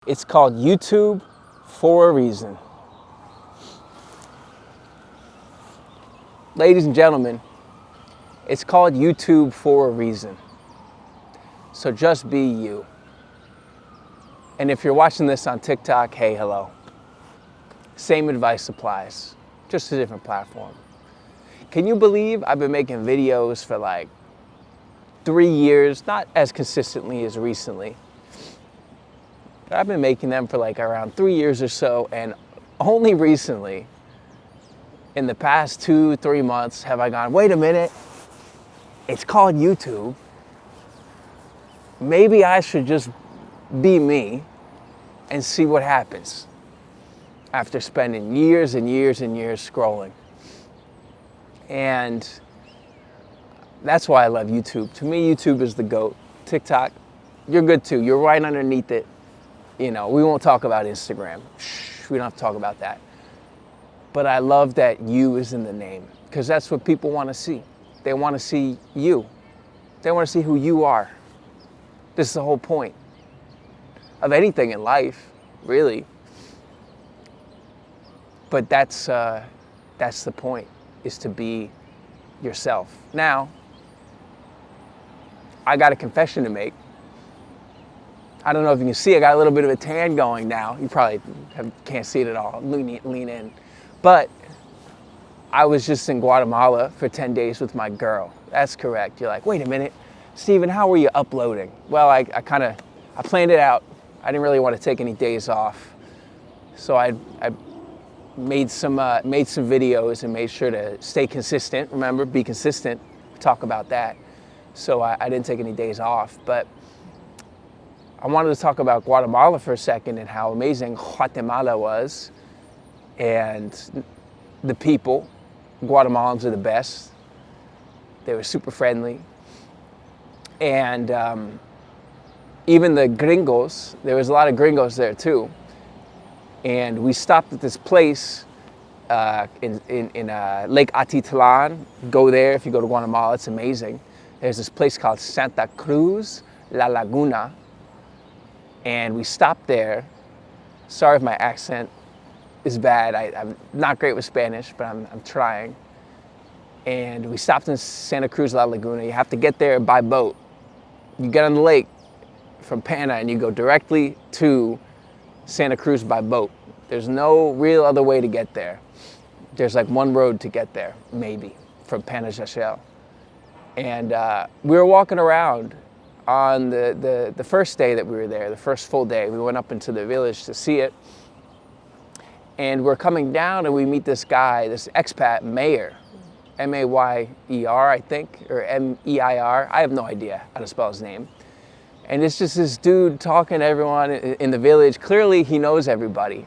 It's called YouTube for a reason. Ladies and gentlemen, it's called YouTube for a reason. So just be you. And if you're watching this on TikTok, hey, hello. Same advice applies, just a different platform. Can you believe I've been making videos for like 3 years, not as consistently as recently, but I've been making them for like around 3 years or so, and only recently, in the past 2-3 months, have I gone, wait a minute, it's called YouTube. Maybe I should just be me and see what happens after spending years and years and years scrolling. And that's why I love YouTube. To me, YouTube is the GOAT. TikTok, you're good too. You're right underneath it. You know, we won't talk about Instagram. We don't have to talk about that. But I love that you is in the name, because that's what people want to see. They want to see you. They want to see who you are. This is the whole point of anything in life, really. But that's the point, is to be yourself. Now, I got a confession to make. I don't know if you can see, I got a little bit of a tan going now. You probably can't see it at all. Lean in. But I was just in Guatemala for 10 days with my girl. That's correct. You're like, wait a minute, Steven, how were you uploading? Well, I planned it out. I didn't really want to take any days off. So I made some videos and made sure to stay consistent. Remember, be consistent. Talk about that. So I didn't take any days off. But I wanted to talk about Guatemala for a second and how amazing Guatemala was. And the people, Guatemalans are the best. They were super friendly. And even the gringos, there was a lot of gringos there too. And we stopped at this place in Lake Atitlan. Go there if you go to Guatemala, it's amazing. There's this place called Santa Cruz La Laguna. And we stopped there. Sorry if my accent is bad. I'm not great with Spanish, but I'm trying. And we stopped in Santa Cruz La Laguna. You have to get there by boat. You get on the lake from Pana and you go directly to Santa Cruz by boat. There's no real other way to get there. There's like one road to get there, maybe, from Pana Jachel. And we were walking around on the first day that we were there, the first full day. We went up into the village to see it. And we're coming down and we meet this guy, this expat mayor, M-A-Y-E-R, I think, or M-E-I-R. I have no idea how to spell his name. And it's just this dude talking to everyone in the village. Clearly he knows everybody.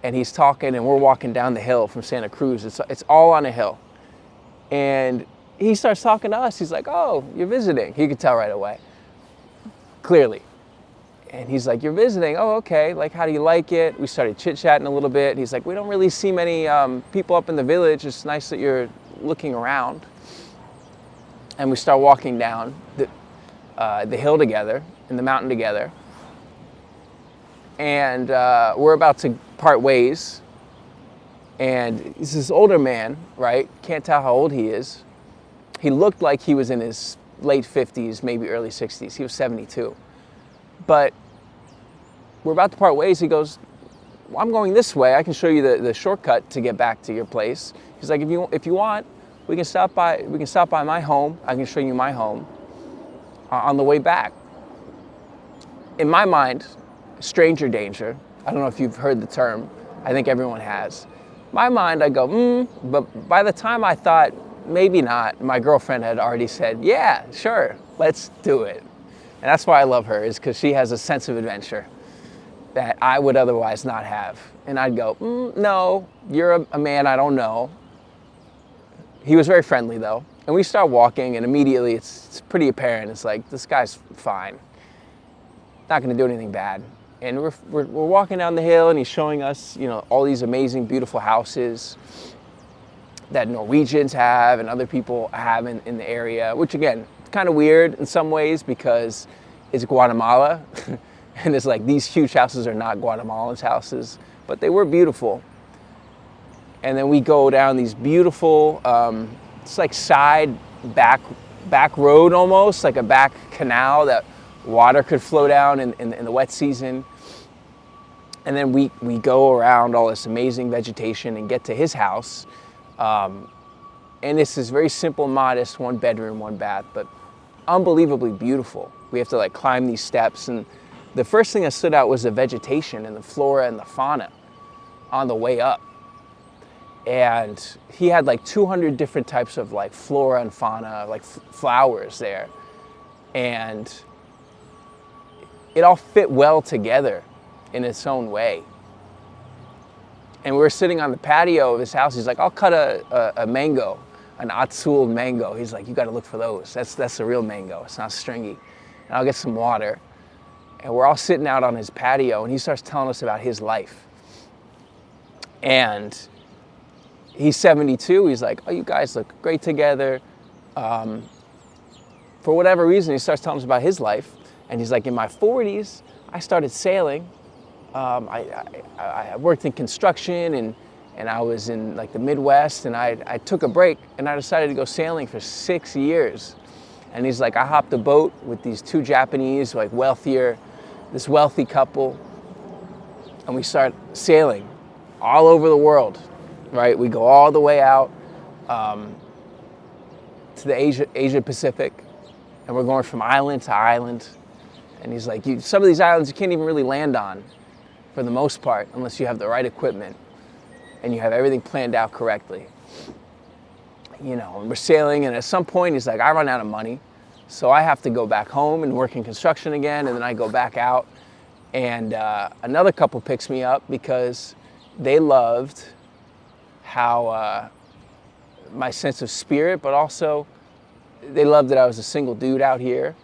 And he's talking and we're walking down the hill from Santa Cruz. It's all on a hill. And he starts talking to us. He's like, oh, you're visiting. He could tell right away, clearly. And he's like, you're visiting? Oh, okay. Like, how do you like it? We started chit-chatting a little bit. He's like, we don't really see many people up in the village. It's nice that you're looking around. And we start walking down the hill together, and the mountain together. And we're about to part ways. And he's this older man, right? Can't tell how old he is. He looked like he was in his late 50s, maybe early 60s. He was 72. But we're about to part ways. He goes, well, I'm going this way. I can show you the shortcut to get back to your place. He's like, if you want, we can stop by my home. I can show you my home on the way back. In my mind, stranger danger. I don't know if you've heard the term. I think everyone has. My mind, I go, but by the time I thought, maybe not, my girlfriend had already said, yeah, sure, let's do it. And that's why I love her, is because she has a sense of adventure that I would otherwise not have. And I'd go, no, you're a man I don't know. He was very friendly though. And we start walking and immediately it's pretty apparent. It's like, this guy's fine. Not gonna do anything bad. And we're walking down the hill and he's showing us, you know, all these amazing, beautiful houses that Norwegians have and other people have in the area, which again, kind of weird in some ways because it's Guatemala. And it's like, these huge houses are not Guatemalans' houses, but they were beautiful. And then we go down these beautiful, it's like back road almost, like a back canal that water could flow down in the wet season. And then we go around all this amazing vegetation and get to his house. And this is very simple, modest, 1 bedroom, 1 bath, but unbelievably beautiful. We have to like climb these steps, and the first thing that stood out was the vegetation and the flora and the fauna on the way up. And he had like 200 different types of like flora and fauna, like flowers there. And it all fit well together in its own way. And we were sitting on the patio of his house. He's like, I'll cut a mango, an Atsul mango. He's like, you got to look for those. That's a real mango. It's not stringy. And I'll get some water. And we're all sitting out on his patio, and he starts telling us about his life. And he's 72. He's like, oh, you guys look great together. For whatever reason, he starts telling us about his life. And he's like, in my 40s, I started sailing. I worked in construction, and I was in like the Midwest, and I took a break, and I decided to go sailing for 6 years. And he's like, I hopped a boat with these 2 Japanese, like this wealthy couple, and we start sailing all over the world, right? We go all the way out to the Asia Pacific, and we're going from island to island. And he's like, some of these islands you can't even really land on for the most part unless you have the right equipment and you have everything planned out correctly. You know, and we're sailing, and at some point he's like, I run out of money, so I have to go back home and work in construction again, and then I go back out. And another couple picks me up because they loved how my sense of spirit, but also they loved that I was a single dude out here,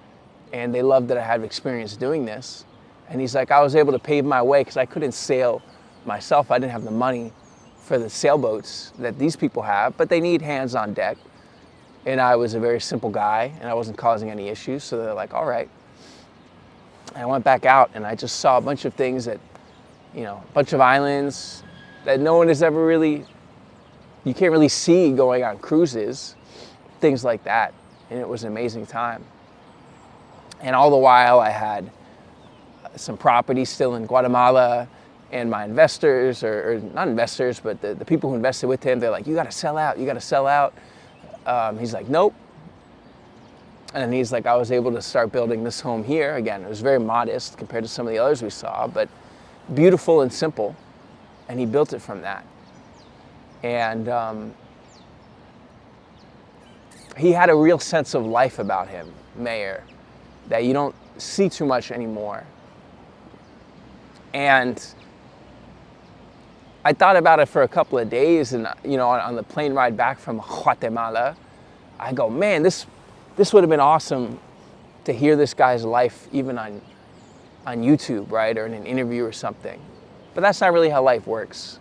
and they loved that I had experience doing this. And he's like, I was able to pave my way because I couldn't sail myself. I didn't have the money for the sailboats that these people have, but they need hands on deck. And I was a very simple guy, and I wasn't causing any issues, so they're like, all right. And I went back out, and I just saw a bunch of things that, you know, a bunch of islands that no one has ever really, you can't really see going on cruises, things like that. And it was an amazing time. And all the while I had some property still in Guatemala, and my investors, or not investors, but the people who invested with him, they're like, you gotta sell out, you gotta sell out. He's like, nope. And he's like, I was able to start building this home here. Again, it was very modest compared to some of the others we saw, but beautiful and simple. And he built it from that. And he had a real sense of life about him, Mayor, that you don't see too much anymore. And I thought about it for a couple of days, and you know, on the plane ride back from Guatemala, I go, man, this would have been awesome to hear this guy's life even on YouTube, right, or in an interview or something. But that's not really how life works.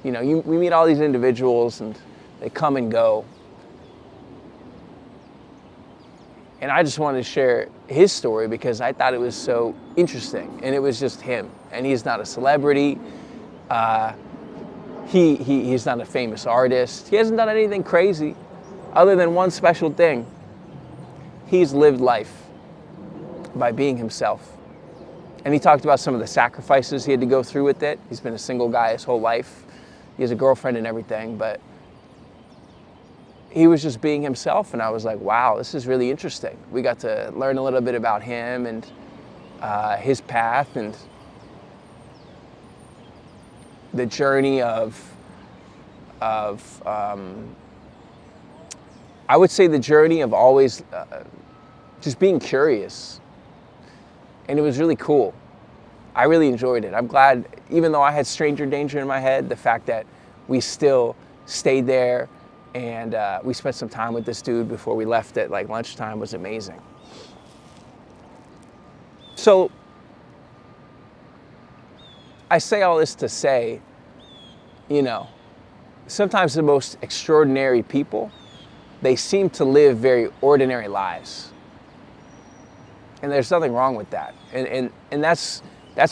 You know, we meet all these individuals, and they come and go. And I just wanted to share his story because I thought it was so interesting, and it was just him. And he's not a celebrity. He's not a famous artist. He hasn't done anything crazy other than one special thing. He's lived life by being himself. And he talked about some of the sacrifices he had to go through with it. He's been a single guy his whole life. He has a girlfriend and everything, but he was just being himself, and I was like, wow, this is really interesting. We got to learn a little bit about him and his path, and the journey of I would say the journey of always just being curious. And it was really cool. I really enjoyed it. I'm glad, even though I had stranger danger in my head, the fact that we still stayed there and we spent some time with this dude before we left at like lunchtime was amazing. So I say all this to say, you know, sometimes the most extraordinary people, they seem to live very ordinary lives. And there's nothing wrong with that. And that's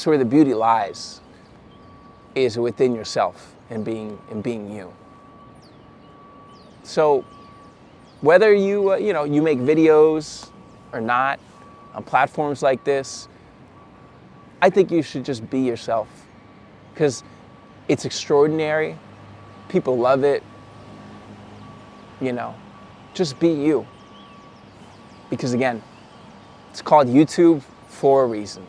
where the beauty lies, is within yourself and being you. So whether you make videos or not on platforms like this, I think you should just be yourself, because it's extraordinary. People love it. Just be you. Because again, it's called YouTube for a reason.